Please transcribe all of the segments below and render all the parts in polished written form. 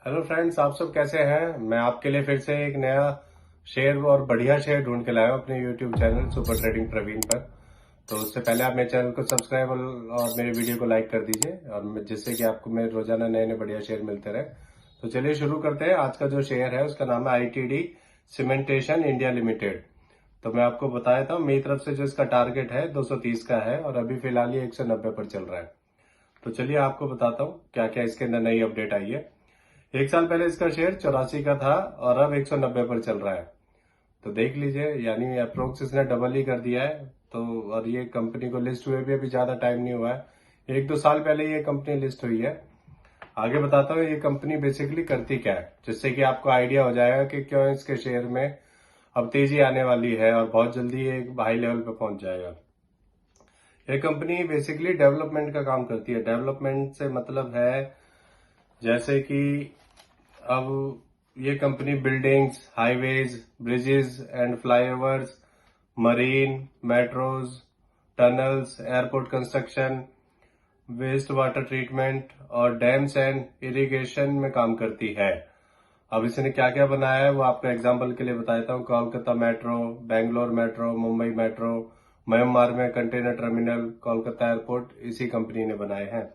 Hello friends, आप सब कैसे हैं। मैं आपके लिए फिर से एक नया शेयर और बढ़िया शेयर ढूंढ के लाया हूं अपने YouTube channel super trading Praveen पर। तो उससे पहले आप मेरे चैनल को सब्सक्राइब और मेरे वीडियो को लाइक कर दीजिए और जिससे कि आपको मेरे रोजाना नए नए बढ़िया शेयर मिलते रहे। तो चलिए शुरू करते हैं। आज का जो शेयर है उसका नाम है ITD सीमेंटेशन इंडिया लिमिटेड। तो मैं आपको बता देता हूँ, मेरी तरफ से जो इसका टारगेट है 230 का है और अभी फिलहाल ये 190 पर चल रहा है। तो चलिए आपको बताता हूँ क्या क्या इसके अंदर नई अपडेट आई है। एक साल पहले इसका शेयर 84 का था और अब 190 पर चल रहा है। तो देख लीजिए, यानी अप्रोक्स इसने डबल ही कर दिया है। तो और ये कंपनी को लिस्ट हुए भी अभी ज्यादा टाइम नहीं हुआ है, 1-2 साल पहले ये कंपनी लिस्ट हुई है। आगे बताता हूँ ये कंपनी बेसिकली करती क्या है, जिससे कि आपको आइडिया हो जाएगा कि क्यों इसके शेयर में अब तेजी आने वाली है और बहुत जल्दी ये एक हाई लेवल पे पहुंच जाएगा। ये कंपनी बेसिकली डेवलपमेंट का काम करती है। डेवलपमेंट से मतलब है जैसे कि अब ये company buildings, highways, bridges and flyovers, marine, metros, tunnels, airport construction, waste water treatment और डैम्स एंड इरिगेशन में काम करती है। अब इसने क्या क्या बनाया है वो आपको एग्जांपल के लिए बता देता हूँ। Kolkata metro, Bangalore metro, Mumbai metro, Myanmar में कंटेनर टर्मिनल, कोलकाता एयरपोर्ट इसी कंपनी ने बनाए हैं।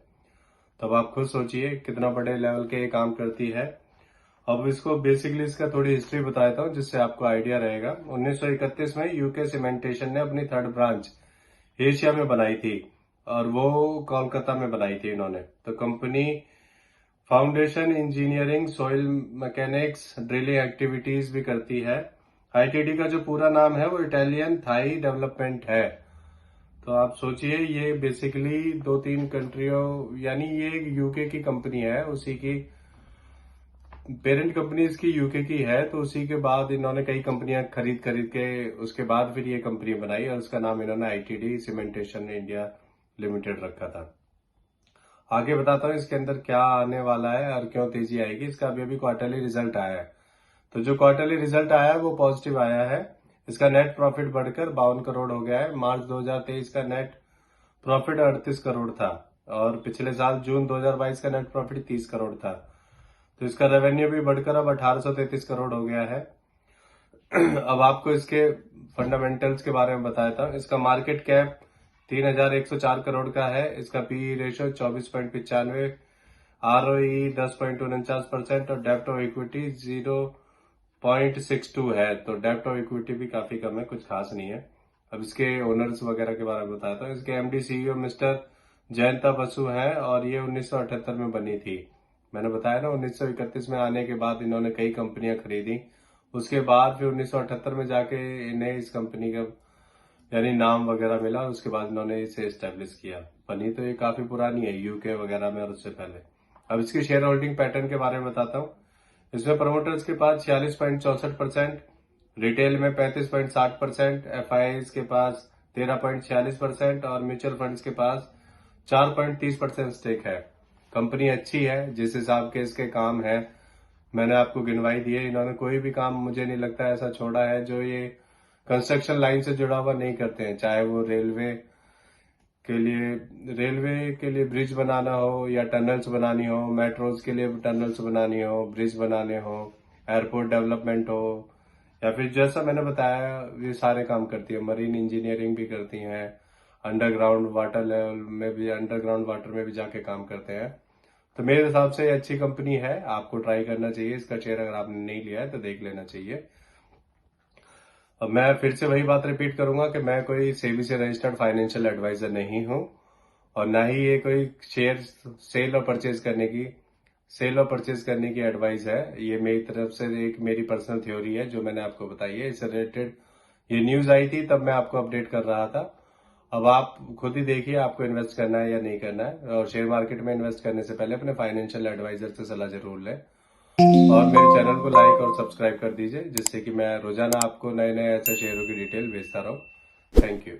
तब आप खुद सोचिए कितना बड़े लेवल के ये काम करती है। अब इसको बेसिकली इसका थोड़ी हिस्ट्री बता देता हूँ जिससे आपको आइडिया रहेगा। 1931 में यूके सीमेंटेशन ने अपनी थर्ड ब्रांच एशिया में बनाई थी और वो कोलकाता में बनाई थी इन्होंने। तो company foundation engineering, soil mechanics, drilling activities भी करती है। ITD का जो पूरा नाम है वो इटालियन थाई डेवलपमेंट है। तो आप सोचिए ये बेसिकली 2-3 कंट्रियों, यानी ये एक यूके की कंपनी है, उसी की पेरेंट कंपनी इसकी यूके की है। तो उसी के बाद इन्होंने कई कंपनियां खरीद खरीद के उसके बाद फिर ये कंपनी बनाई और उसका नाम इन्होंने ITD सीमेंटेशन इंडिया लिमिटेड रखा था। आगे बताता हूँ इसके अंदर क्या आने वाला है और क्यों तेजी आएगी। इसका अभी अभी क्वार्टरली रिजल्ट आया है। तो जो क्वार्टरली रिजल्ट आया है वो पॉजिटिव आया है। इसका नेट प्रॉफिट बढ़कर 52 करोड़ हो गया है। मार्च 2023 का नेट प्रॉफिट 38 करोड़ था और पिछले साल जून 2022 का नेट प्रॉफिट 30 करोड़ था। तो इसका रेवेन्यू भी बढ़कर अब 1833 करोड़ हो गया है। अब आपको इसके फंडामेंटल्स के बारे में बताता हूँ। इसका मार्केट कैप 3104 करोड़ का है। इसका पीई रेशियो 24.95, ROE 10.49% और डेप्ट ऑफ इक्विटी 0.62 है। तो डेप्ट ऑफ इक्विटी भी काफी कम है, कुछ खास नहीं है। अब इसके ओनर्स वगैरह के बारे में बताता हूँ। इसके MD CEO mister Jayanta Basu हैं और ये 1978 में बनी थी। मैंने बताया ना, 1931 में आने के बाद इन्होंने कई कंपनियां खरीदी। उसके बाद फिर 1978 में जाके इन्हें इस कंपनी का यानी नाम वगैरह मिला। उसके बाद इन्होंने इसे एस्टेब्लिश किया। बनी तो ये काफी पुरानी है यूके वगैरह में और उससे पहले। अब इसकी शेयर होल्डिंग पैटर्न के बारे में बताता हूँ। इसमें प्रमोटर्स के पास 46.64%, रिटेल में 35.60%, FIIs के पास 13.46% और म्यूचुअल फंड्स के पास 4.30% स्टेक है। कंपनी अच्छी है जिस हिसाब के इसके काम है, मैंने आपको गिनवाई दिए। इन्होंने कोई भी काम मुझे नहीं लगता ऐसा छोड़ा है जो ये कंस्ट्रक्शन लाइन से जुड़ा हुआ नहीं करते हैं। चाहे वो रेलवे के लिए ब्रिज बनाना हो या टनल्स बनानी हो, मेट्रोज के लिए टनल्स बनानी हो, ब्रिज बनाने हो, एयरपोर्ट डेवलपमेंट हो, या फिर जैसा मैंने बताया ये सारे काम करती है। मरीन इंजीनियरिंग भी करती हैं, अंडरग्राउंड वाटर में भी जाके काम करते हैं। तो मेरे हिसाब से ये अच्छी कंपनी है, आपको ट्राई करना चाहिए। इसका शेयर अगर आपने नहीं लिया है तो देख लेना चाहिए। अब मैं फिर से वही बात रिपीट करूंगा कि मैं कोई सेबी से रजिस्टर्ड फाइनेंशियल एडवाइजर नहीं हूं और ना ही ये कोई शेयर सेल और परचेज करने की एडवाइस है। ये मेरी तरफ से एक मेरी पर्सनल थ्योरी है जो मैंने आपको बताई है। इससे रिलेटेड ये न्यूज आई थी तब मैं आपको अपडेट कर रहा था। अब आप खुद ही देखिए आपको इन्वेस्ट करना है या नहीं करना है। और शेयर मार्केट में इन्वेस्ट करने से पहले अपने फाइनेंशियल एडवाइजर से सलाह जरूर लें और मेरे चैनल को लाइक और सब्सक्राइब कर दीजिए जिससे कि मैं रोजाना आपको नए नए ऐसे शेयरों की डिटेल भेजता रहूं। Thank you.